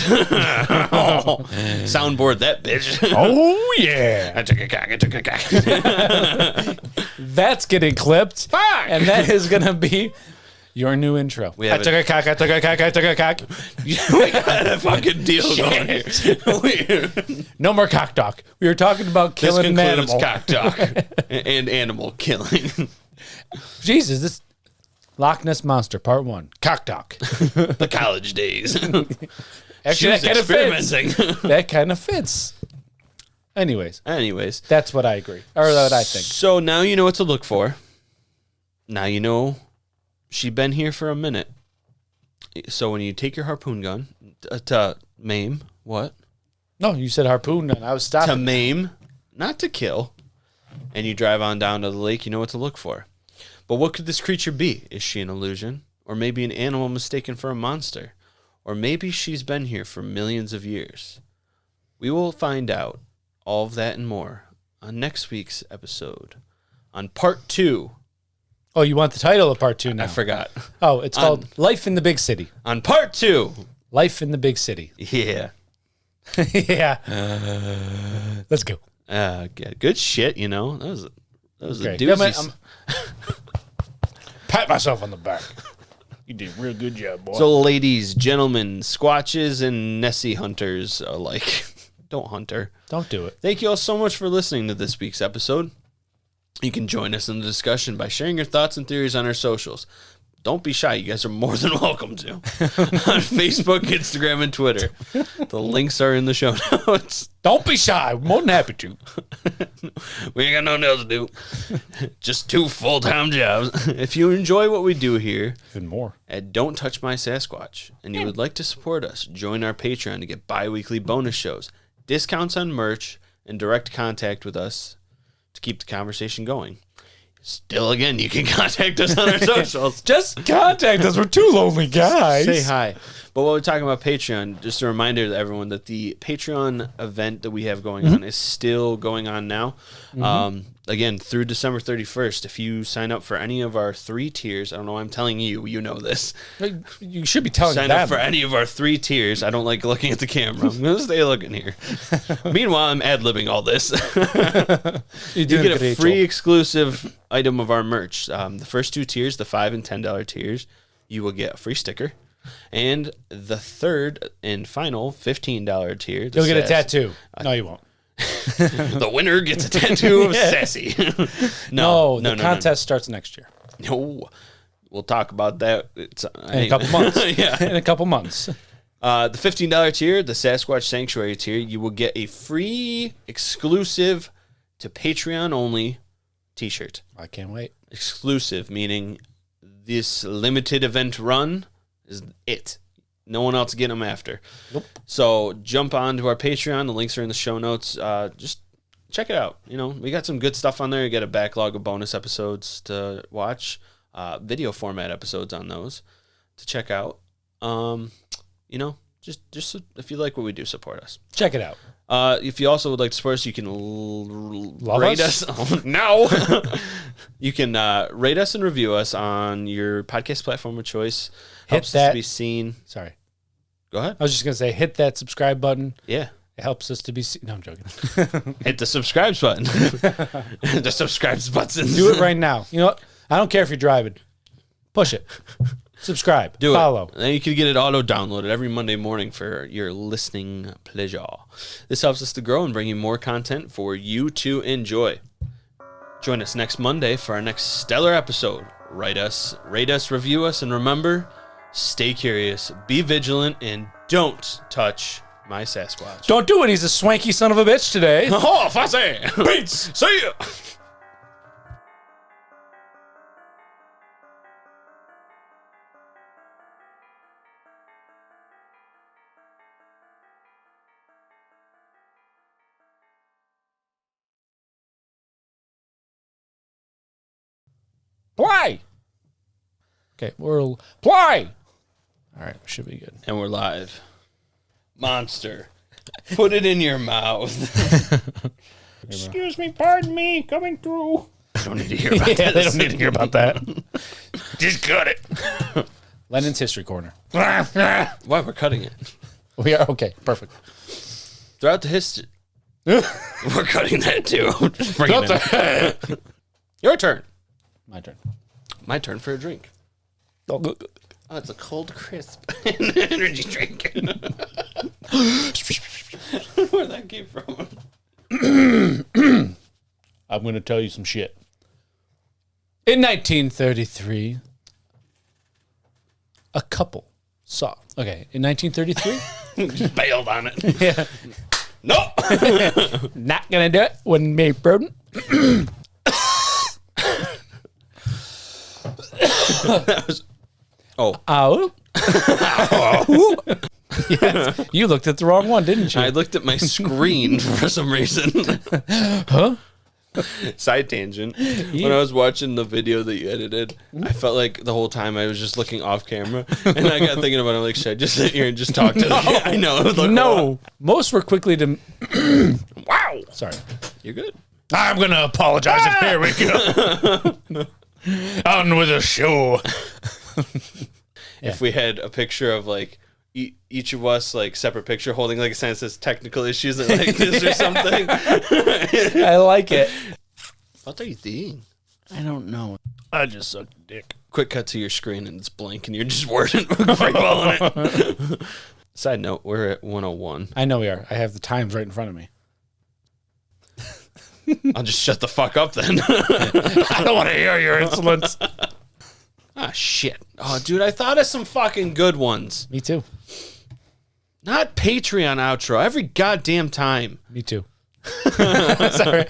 Soundboard that bitch. Oh yeah, I took a cock. that's getting clipped. Fuck! And that is gonna be your new intro. I took a cock. I took a cock. I took a cock. We got a fucking deal going here. No more cock talk. We were talking about killing an animal. Cock talk and animal killing. Jesus, this Loch Ness Monster Part 1. Cock talk. The college days. Actually, that kind of fits. That kind of fits. Anyways, that's what I agree, or what I think. So now you know what to look for. Now you know she's been here for a minute. So when you take your harpoon gun to maim, what? No, you said harpoon gun. I was stopping. To maim, not to kill. And you drive on down to the lake, you know what to look for. But what could this creature be? Is she an illusion? Or maybe an animal mistaken for a monster? Or maybe she's been here for millions of years? We will find out all of that and more on next week's episode. On part 2. Oh, you want the title of part 2 now? I forgot. Oh, it's called Life in the Big City. On part 2. Life in the Big City. Yeah. Yeah. Let's go. Good shit, you know. That was a great. doozy. Pat myself on the back. You did a real good job, boy. So, ladies, gentlemen, squatches and Nessie hunters alike, don't hunt her. Don't do it. Thank you all so much for listening to this week's episode. You can join us in the discussion by sharing your thoughts and theories on our socials. Don't be shy. You guys are more than welcome to. On Facebook, Instagram, and Twitter. The links are in the show notes. Don't be shy. We're more than happy to. We ain't got nothing else to do. Just 2 full-time jobs. If you enjoy what we do here Even more. at Don't Touch My Sasquatch, and you would like to support us, join our Patreon to get bi-weekly bonus shows, discounts on merch, and direct contact with us to keep the conversation going. Still, again, you can contact us on our socials. Just contact us. We're 2 lonely guys. Say hi. But while we're talking about Patreon, just a reminder to everyone that the Patreon event that we have going on is still going on now. Again, through December 31st, if you sign up for any of our 3 tiers, I don't know why I'm telling you, you know this. You should be telling Sign them. up for any of our 3 tiers. I don't like looking at the camera. I'm going to stay looking here. Meanwhile, I'm ad-libbing all this. You get a free exclusive item of our merch. The first 2 tiers, the $5 and $10 tiers, you will get a free sticker. And the third and final $15 tier. You'll get a tattoo. No, you won't. The winner gets a tattoo of Sassy. No, the contest starts next year. No, we'll talk about that In a couple months. Yeah. In a couple months. The $15 tier, the Sasquatch Sanctuary tier, you will get a free, exclusive to Patreon only t-shirt. I can't wait. Exclusive, meaning this limited event run is it. No one else getting them after. Nope. So jump on to our Patreon. The links are in the show notes. Just check it out. You know, we got some good stuff on there. You get a backlog of bonus episodes to watch, video format episodes on those to check out. You know, just if you like what we do, support us. Check it out. If you also would like to support us, you can rate us. Oh, no. You can rate us and review us on your podcast platform of choice. Helps us to be seen. Sorry. Go ahead. I was just going to say, hit that subscribe button. Yeah. It helps us to be seen. No, I'm joking. Hit the subscribe button. The subscribe button. Do it right now. You know what? I don't care if you're driving. Push it. Subscribe. Do Follow. it. Then you can get it auto-downloaded every Monday morning for your listening pleasure. This helps us to grow and bring you more content for you to enjoy. Join us next Monday for our next stellar episode. Write us, rate us, review us, and remember, stay curious, be vigilant, and don't touch my Sasquatch. Don't do it. He's a swanky son of a bitch today. Oh, fussy! Beats! See ya! Play. Okay, we'll play. All right, should be good. And we're live. Monster. Put it in your mouth. Excuse me, pardon me, coming through. I don't need to hear about Yeah, this. they don't need to hear about that. Just cut it. Lennon's History Corner. Why? We're cutting it. We are okay. Perfect. Throughout the history. We're cutting that too. Just bring it in. Your turn. My turn. My turn for a drink. Oh, it's a cold crisp energy drink. Where'd that came from? I'm going to tell you some shit. In 1933, a couple saw. Okay, in 1933, Just bailed on it. yeah, Nope. not gonna do it. Wouldn't be prudent. That was. Oh, Oh. Yes, you looked at the wrong one, didn't you? I looked at my screen for some reason. Huh? Side tangent. When I was watching the video that you edited, I felt like the whole time I was just looking off camera, and I got thinking about it. I'm like, should I just sit here and just talk to them? I know. Look, No. Most were quickly to. wow. Sorry. You're good. I'm going to apologize. And here we go. On with the show. If we had a picture of like each of us, like separate picture, holding like a sign that says technical issues and like this or something. I like it. What are you thinking? I don't know. I just sucked dick. Quick cut to your screen and it's blank and you're just wording freeballing it. Side note, we're at 101. I know we are. I have the times right in front of me. I'll just shut the fuck up then. I don't want to hear your insolence. Ah, shit. Oh, dude, I thought of some fucking good ones. Me too. Not Patreon outro every goddamn time. Me too. Sorry.